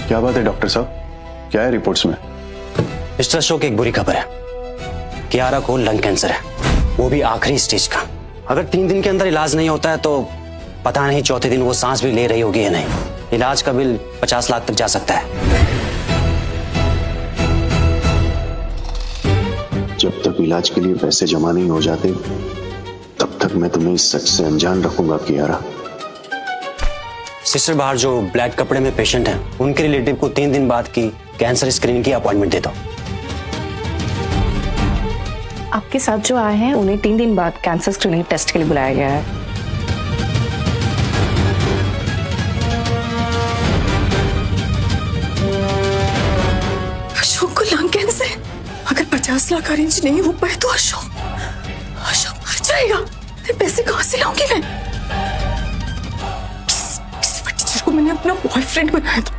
क्या बात है डॉक्टर साहब, क्या है रिपोर्ट्स में? मिस्टर अशोक, एक बुरी खबर है। कियारा को लंग कैंसर है, वो भी आखिरी स्टेज का। अगर 3 दिन के अंदर इलाज नहीं होता है तो पता नहीं चौथे दिन वो सांस भी ले रही होगी या नहीं। इलाज का बिल 50 लाख तक जा सकता है। जब तक इलाज के लिए पैसे जमा नहीं हो जाते तब तक मैं तुम्हें इस सच से अनजान रखूंगा कियारा। सिस्टर, बाहर जो ब्लैक कपड़े में पेशेंट हैं, उनके रिलेटिव को 3 दिन बाद की कैंसर स्क्रीनिंग की अपॉइंटमेंट दे दो। आपके साथ जो आए हैं उन्हें 3 दिन बाद कैंसर स्क्रीनिंग टेस्ट के लिए बुलाया गया है। अशोक को लंग कैंसर है। अगर 50 लाख अरेंज नहीं हो पाए तो अशोक मर जाएगा। फिर पैसे कहां से लाऊंगी मैं? किस टीचर को मैंने अपना बॉयफ्रेंड बनाया था।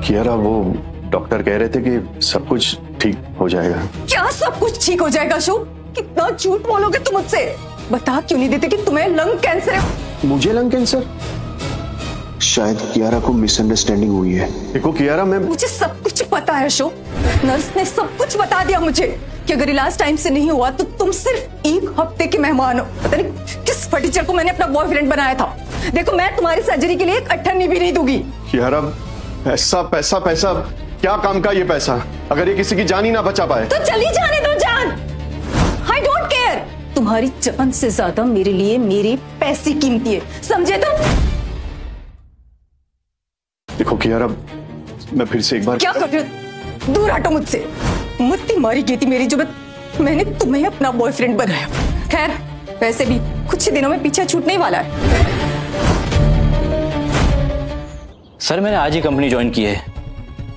कियारा, वो डॉक्टर कह रहे थे कि सब कुछ ठीक हो जाएगा। क्या सब कुछ ठीक हो जाएगा अशोक? कितना झूठ बोलोगे तुम मुझसे? बता क्यों नहीं देते कि तुम्हें लंग कैंसर है? मुझे लंग कैंसर? शायद कियारा को मिसअंडरस्टैंडिंग हुई है। देखो कियारा, मुझे सब कुछ पता है अशोक। नर्स ने सब कुछ बता दिया मुझे कि अगर इलाज टाइम से नहीं हुआ तो तुम सिर्फ 1 हफ्ते के मेहमान हो। पता नहीं किस फटीचर को मैंने अपना बॉयफ्रेंड बनाया था। देखो, मैं तुम्हारी सर्जरी के लिए 1 अठन्नी भी नहीं दूंगी। कियारा, ऐसा पैसा क्या काम का ये पैसा, अगर ये किसी की जान ही ना बचा पाए तो चली जाने दो जान। I don't care. तुम्हारी जान से ज्यादा मेरे लिए मेरे पैसे कीमती है, समझे तुम? देखो कियारा, मैं फिर से एक बार क्या कर रहे हो? दूर हटो मुझसे। मुत्ती मारी गई थी मेरी जब मैंने तुम्हें अपना बॉयफ्रेंड बनाया। खैर, वैसे भी कुछ ही दिनों में पीछा छूटने वाला है। सर, मैंने आज ही कंपनी ज्वाइन की है,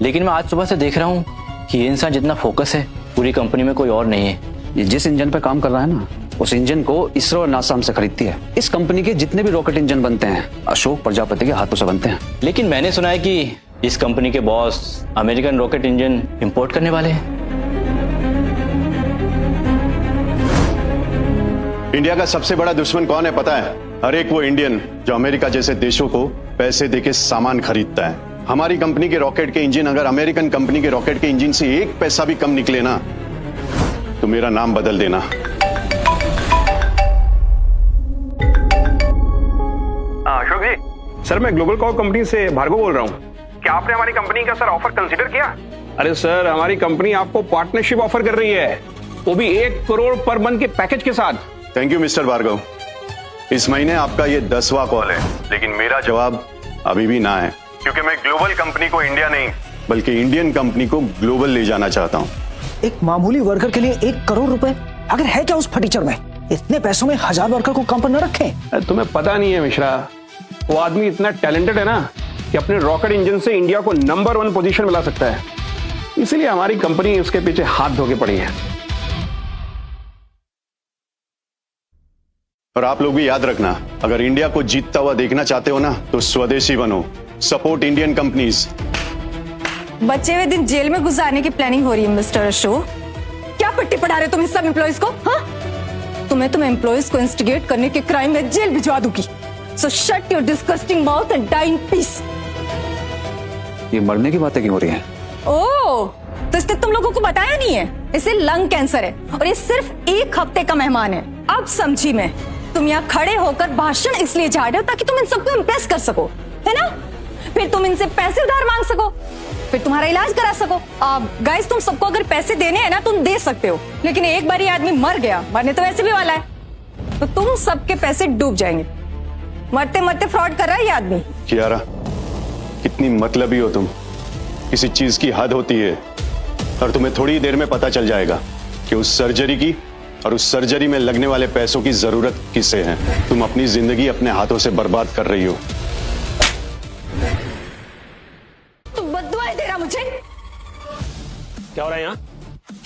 लेकिन मैं आज सुबह से देख रहा हूँ कि ये इंसान जितना फोकस है पूरी कंपनी में कोई और नहीं है। ये जिस इंजन पे काम कर रहा है ना, उस इंजन को इसरो और नासा हमसे खरीदती है। इस कंपनी के जितने भी रॉकेट इंजन बनते हैं अशोक प्रजापति के हाथों से बनते हैं। लेकिन मैंने सुना है कि इस कंपनी के boss American rocket engine import करने वाले हैं। इंडिया का सबसे बड़ा दुश्मन कौन है पता है? हर एक वो इंडियन जो अमेरिका जैसे देशों को पैसे देके सामान खरीदता है। हमारी कंपनी के रॉकेट के इंजन अगर अमेरिकन कंपनी के रॉकेट के इंजन से 1 पैसा भी कम निकले ना तो मेरा नाम बदल देना। अशोक जी, सर मैं ग्लोबल कॉप कंपनी से भार्गव बोल रहा हूँ। क्या आपने हमारी कंपनी का सर ऑफर कंसीडर किया? अरे सर, हमारी कंपनी आपको पार्टनरशिप ऑफर कर रही है, वो भी 1 करोड़ पर मंथ के पैकेज के साथ। Thank you mister Bhargav. इस महीने आपका ये 10वां कॉल है, लेकिन मेरा जवाब अभी भी ना है, क्योंकि मैं ग्लोबल कंपनी को इंडिया नहीं बल्कि इंडियन कंपनी को ग्लोबल ले जाना चाहता हूँ। एक मामूली वर्कर के लिए 1 करोड़ रुपए, अगर है क्या उस फटीचर में? इतने पैसों में 1000 वर्कर को काम पर न रखें। तुम्हें पता नहीं है मिश्रा, वो आदमी इतना टैलेंटेड है ना कि अपने रॉकेट इंजन से इंडिया को नंबर 1 पोजीशन मिला सकता है। इसीलिए हमारी कंपनी उसके पीछे हाथ धो के पड़ी है। और आप लोग भी याद रखना, अगर इंडिया को जीतता हुआ देखना चाहते हो ना तो स्वदेशी बनो, सपोर्ट इंडियन कंपनीज। बचे हुए दिन जेल में गुजारने की प्लानिंग हो रही है मिस्टर अशोक। क्या पट्टी पढ़ा रहे तुम इस सब एम्प्लॉइज को? हाँ, तुम एम्प्लॉइज को इंस्टिगेट करने के क्राइम में जेल भिजवा दूंगी। So shut your disgusting mouth and die in peace. ये मरने की बातें क्यों हो रही हैं? ओह, तो इसने तुम लोगों को बताया नहीं है? इसे लंग कैंसर है और ये सिर्फ 1 हफ्ते का मेहमान है। अब समझी मैं। तुम यहाँ खड़े होकर भाषण इसलिए जा रहे हो ताकि तुम इन सबको इम्प्रेस कर सको, है ना? फिर तुम इनसे पैसे उधार मांग सको, फिर तुम्हारा इलाज करा सको। गाइस, तुम सबको अगर पैसे देने हैं ना तुम दे सकते हो, लेकिन एक बार ये आदमी मर गया, मरने तो वैसे भी वाला है, तो तुम सबके पैसे डूब जाएंगे। मरते मरते फ्रॉड कर रहा है ये आदमी। कियारा, कितनी मतलबी हो तुम। किसी चीज की हद होती है और तुम्हें थोड़ी देर में पता चल जाएगा कि उस सर्जरी की और उस सर्जरी में लगने वाले पैसों की जरूरत किसे है। तुम अपनी जिंदगी अपने हाथों से बर्बाद कर रही हो। तुम बददुआएं दे रहा मुझे। क्या हो रहा है यहाँ?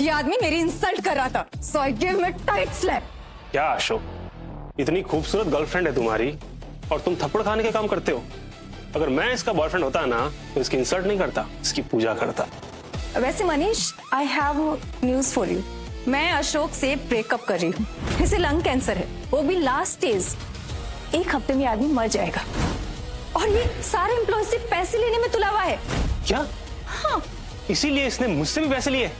ये आदमी मेरी इंसल्ट कर रहा था, so I give him a tight slap. क्या अशोक, इतनी खूबसूरत गर्लफ्रेंड है तुम्हारी और तुम थप्पड़ खाने के काम करते हो? अगर मैं इसका बॉयफ्रेंड होता ना तो इसकी इंसल्ट नहीं करता, इसकी पूजा करता। वैसे Manish, I have news for you. मैं अशोक से ब्रेकअप कर रही हूँ। इसे लंग कैंसर है, वो भी लास्ट स्टेज। 1 हफ्ते में आदमी मर जाएगा। और ये सारे एम्प्लॉय से पैसे लेने में तुला हुआ है। क्या? हाँ। इसीलिए इसने मुझसे भी पैसे लिए?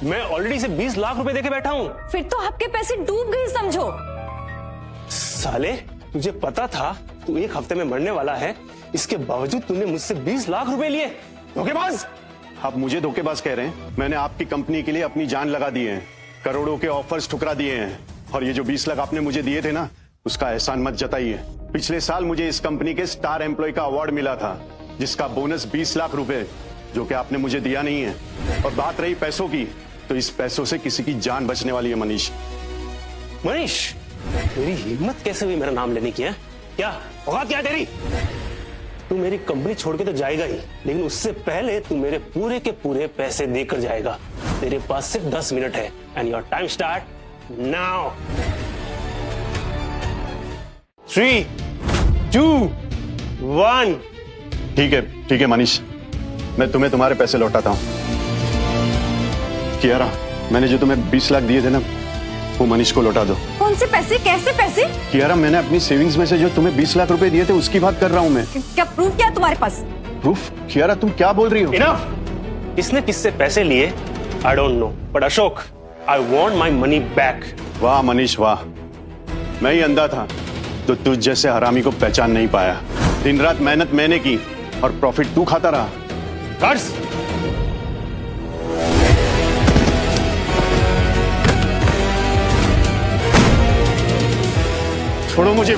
मैं ऑलरेडी इसे 20 लाख रुपए देके बैठा हूँ। फिर तो आपके पैसे डूब गए समझो। साले, तुझे पता था तू एक हफ्ते में मरने वाला है, इसके बावजूद तूने मुझसे 20 लाख रुपए लिए। धोखेबाज! आप मुझे धोखेबाज कह रहे हैं? मैंने आपकी कंपनी के लिए अपनी जान लगा दी है, करोड़ों के ऑफर्स ठुकरा दिए हैं, और ये जो 20 लाख आपने मुझे दिए थे ना, उसका एहसान मत जताइए। पिछले साल मुझे इस कंपनी के स्टार एम्प्लॉय का अवार्ड मिला था, जिसका बोनस 20 लाख रुपए, जो कि आपने मुझे दिया नहीं है। और बात रही पैसों की, तो इस पैसों से किसी की जान बचने वाली है मनीष। मनीष, तेरी हिम्मत कैसे हुई मेरा नाम लेने की? है क्या औकात क्या तेरी? तू मेरी कंपनी छोड़ के तो जाएगा ही, लेकिन उससे पहले तू मेरे पूरे के पूरे पैसे देकर जाएगा। तेरे पास सिर्फ 10 मिनट है, and your time start now. 3, 2, 1। ठीक है मनीष, मैं तुम्हें तुम्हारे पैसे लौटाता हूँ। कियारा, मैंने जो तुम्हें 20 लाख दिए थे ना, वो मनीष को लौटा दो। कौन से पैसे? कैसे पैसे? कियारा, मैंने अपनी सेविंग्स में से जो तुम्हें 20 लाख रुपए दिए थे, उसकी बात कर रहा हूँ मैं। क्या प्रूफ क्या है तुम्हारे पास? प्रूफ? कियारा, तुम क्या बोल रही हो? इनफ! किसने किससे पैसे लिए I don't know, but Ashok, I want my money back. वाह मनीष वाह, मैं ही अंधा था तो तुझ जैसे हरामी को पहचान नहीं पाया। दिन रात मेहनत मैंने की और प्रॉफिट तू खाता रहा। गार्ड्स! छोड़ो मुझे,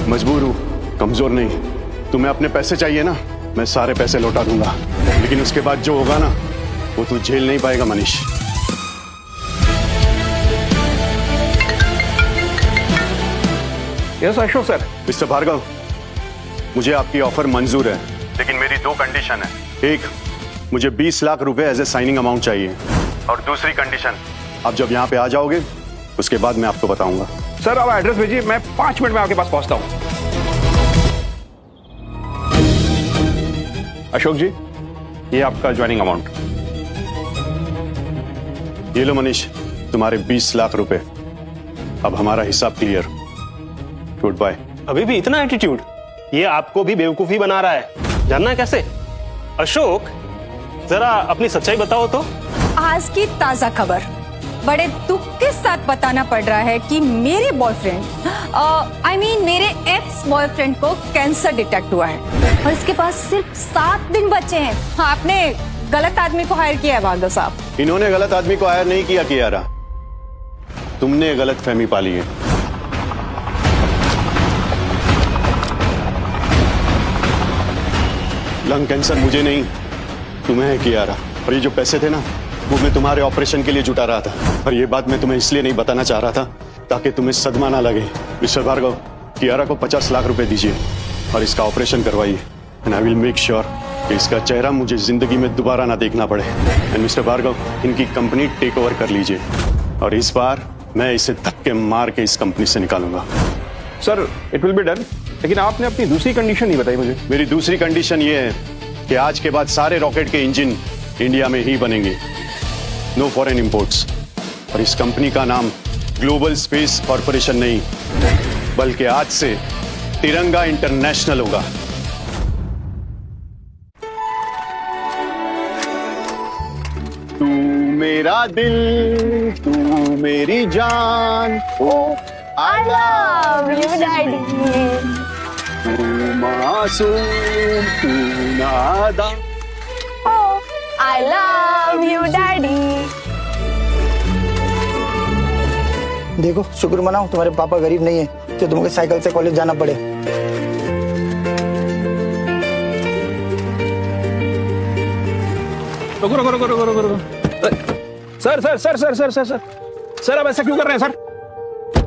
मजबूर हूं, कमजोर नहीं। तुम्हें अपने पैसे चाहिए ना, मैं सारे पैसे लौटा दूंगा, लेकिन उसके बाद जो होगा ना, वो तू झेल नहीं पाएगा Manish. Yes Ashok sir. Mister Bhargav, मुझे आपकी ऑफर मंजूर है, लेकिन मेरी 2 कंडीशन है। एक, मुझे 20 लाख रुपए एज ए साइनिंग अमाउंट चाहिए, और दूसरी कंडीशन, आप जब यहाँ पे आ जाओगे उसके बाद मैं आपको बताऊंगा। सर आप एड्रेस भेजिए, मैं 5 मिनट में आपके पास पहुंचता हूं। अशोक जी, ये आपका ज्वाइनिंग अमाउंट। ये लो मनीष, तुम्हारे 20 लाख रुपए। अब हमारा हिसाब क्लियर। Good bye. अभी भी इतना एटीट्यूड? ये आपको भी बेवकूफी बना रहा है। जानना है कैसे? अशोक, जरा अपनी सच्चाई बताओ तो। आज की ताजा खबर, बड़े दुख के साथ बताना पड़ रहा है कि मेरे बॉयफ्रेंड मेरे एक्स बॉयफ्रेंड को कैंसर डिटेक्ट हुआ है, और इसके पास सिर्फ 7 दिन बचे हैं। हाँ, आपने गलत आदमी को हायर किया है भार्गव साहब। इन्होंने गलत आदमी को हायर नहीं किया कियारा, तुमने गलत फहमी पाली है। लंग कैंसर मुझे नहीं, तुम्हें है कियारा। और ये जो पैसे थे ना, वो मैं तुम्हारे ऑपरेशन के लिए जुटा रहा था, और ये बात मैं तुम्हें इसलिए नहीं बताना चाह रहा था ताकि तुम्हें सदमा ना लगे। मिस्टर भार्गव, कियारा को 50 लाख रुपए दीजिए और इसका ऑपरेशन करवाइए, and I will make sure कि इसका चेहरा मुझे जिंदगी में दोबारा ना देखना पड़े। एंड मिस्टर भार्गव, इनकी कंपनी टेक ओवर कर लीजिए, और इस बार मैं इसे धक्के मार के इस कंपनी से निकालूंगा। Sir it will be done, लेकिन आपने अपनी दूसरी कंडीशन नहीं बताई मुझे। मेरी दूसरी कंडीशन ये है कि आज के बाद सारे रॉकेट के इंजन इंडिया में ही बनेंगे, नो फॉरेन इंपोर्ट्स। और इस कंपनी का नाम ग्लोबल स्पेस कॉर्पोरेशन नहीं, बल्कि आज से तिरंगा इंटरनेशनल होगा। तू मेरा दिल, तू मेरी जान, ओ आई लव यू डैडी। तू मासूम, तू नादान, I love you, Daddy. देखो, शुक्र मनाओ तुम्हारे पापा गरीब नहीं है कि तुमको साइकिल से कॉलेज जाना पड़े। रुको। सर आप ऐसा क्यों कर रहे हैं सर?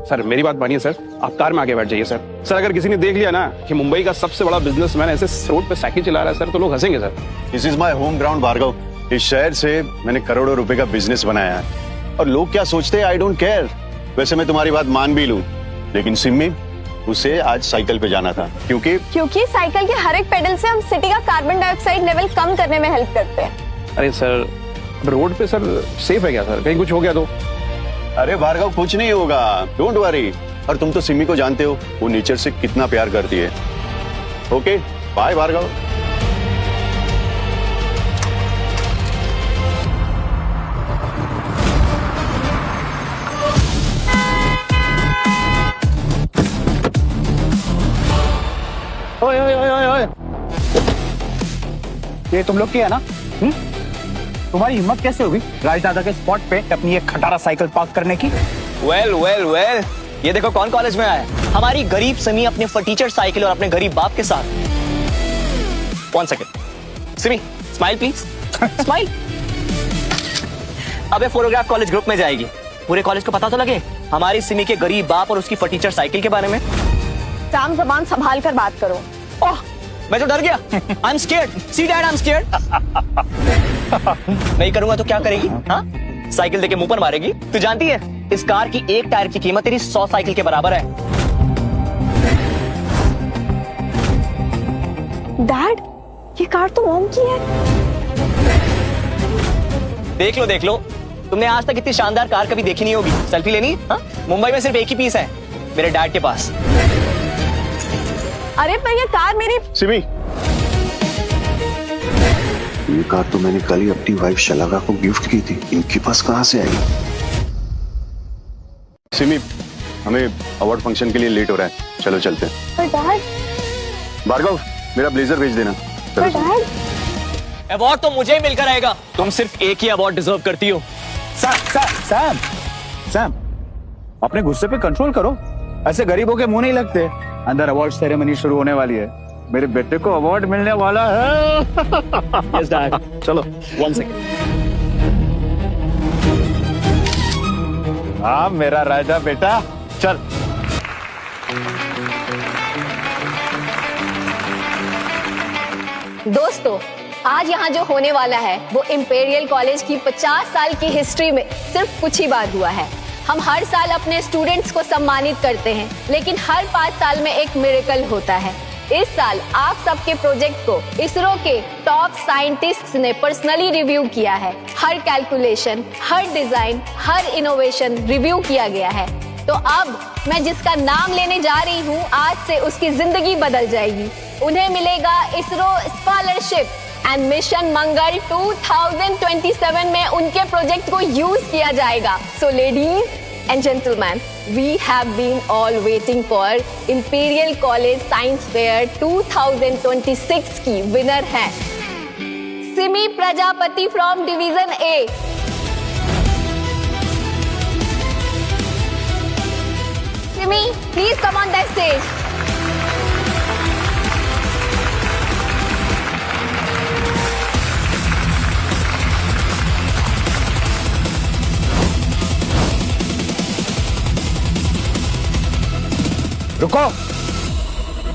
सर मेरी बात मानिए सर, आप कार में आगे बैठ जाइए सर। सर अगर किसी ने देख लिया ना कि मुंबई का सबसे बड़ा बिजनेसमैन ऐसे रोड पे साइकिल चला रहा है सर, तो लोग हंसेंगे sir. This is my home ground Bhargav. इस शहर से मैंने करोड़ों रुपए का बिजनेस बनाया है, और लोग क्या सोचते हैं आई डोंट केयर। वैसे मैं तुम्हारी बात मान भी लूं, लेकिन सिम्मी, उसे आज साइकिल पे जाना था, क्योंकि साइकिल के हर एक पेडल से हम सिटी का कार्बन डाइऑक्साइड लेवल कम करने में हेल्प करते हैं। अरे सर, रोड पे सर सेफ है क्या सर? कहीं कुछ हो गया तो? अरे भार्गव कुछ नहीं होगा, डोंट वरी। और तुम तो सिमी को जानते हो, वो नेचर से कितना प्यार करती है। Okay bye Bhargav. ओए ओए ओए ओए ओए, ये तुम लोग की है ना? तुम्हारी हिम्मत कैसे होगी राजदादा के स्पॉट पे अपनी एक खटारा साइकिल पार्क करने की? वेल वेल वेल, ये देखो कौन कॉलेज में आया। हमारी गरीब सिमी अपने फटीचर साइकिल और अपने गरीब बाप के साथ। 1 second Simi, smile please, smile. अबे फोटोग्राफ कॉलेज ग्रुप में जाएगी, पूरे कॉलेज को पता तो लगे हमारी सिमी के गरीब बाप और उसकी फटीचर साइकिल के बारे में। साम जबान संभाल कर बात करो। ओह, मैं तो डर गया। I am scared, see dad I am scared. नहीं करूंगा तो क्या करेगी? हाँ, साइकिल देके मुंह पर मारेगी। तू जानती है इस कार की एक टायर की कीमत तेरी 100 साइकिल के बराबर है। डैड, ये कार तो मॉम की है। देख लो देख लो, तुमने आज तक इतनी शानदार कार कभी देखी नहीं होगी। सेल्फी लेनी? हाँ, मुंबई में सिर्फ एक ही पीस है मेरे डैड के पास। अरे पर ये कार मेरी। सिमी, ये कार तो मैंने कल ही अपनी वाइफ शलागा को गिफ्ट की थी, इनके पास कहां से आई? सिमी, हमें अवार्ड फंक्शन के लिए लेट हो रहा है, चलो चलते हैं। पर डैड। भार्गव, मेरा ब्लेजर भेज देना। पर डैड। अवार्ड तो मुझे ही मिलकर आएगा, तुम सिर्फ एक ही अवार्ड डिजर्व करती हो। सैम, अपने गुस्से पे कंट्रोल करो, ऐसे गरीबों के मुंह नहीं लगते। अंदर अवार्ड सेरेमनी शुरू होने वाली है, मेरे बेटे को अवार्ड मिलने वाला है। यस डैड, चलो 1 सेकेंड। हाँ मेरा राजा बेटा, चल। दोस्तों, आज यहाँ जो होने वाला है वो इंपीरियल कॉलेज की 50 साल की हिस्ट्री में सिर्फ कुछ ही बार हुआ है। हम हर साल अपने स्टूडेंट्स को सम्मानित करते हैं, लेकिन हर 5 साल में एक मिरेकल होता है। इस साल आप सबके प्रोजेक्ट को इसरो के टॉप साइंटिस्ट्स ने पर्सनली रिव्यू किया है। हर कैलकुलेशन, हर डिजाइन, हर इनोवेशन रिव्यू किया गया है। तो अब मैं जिसका नाम लेने जा रही हूँ, आज से उसकी जिंदगी बदल जाएगी। उन्हें मिलेगा इसरो स्कॉलरशिप एंड मिशन मंगल 2027 में उनके प्रोजेक्ट को यूज किया जाएगा। So ladies and gentlemen, we have been all waiting for Imperial College Science Fair 2026 की विनर है Simi Prajapati from Division A। Simi, please come on that stage. रुको।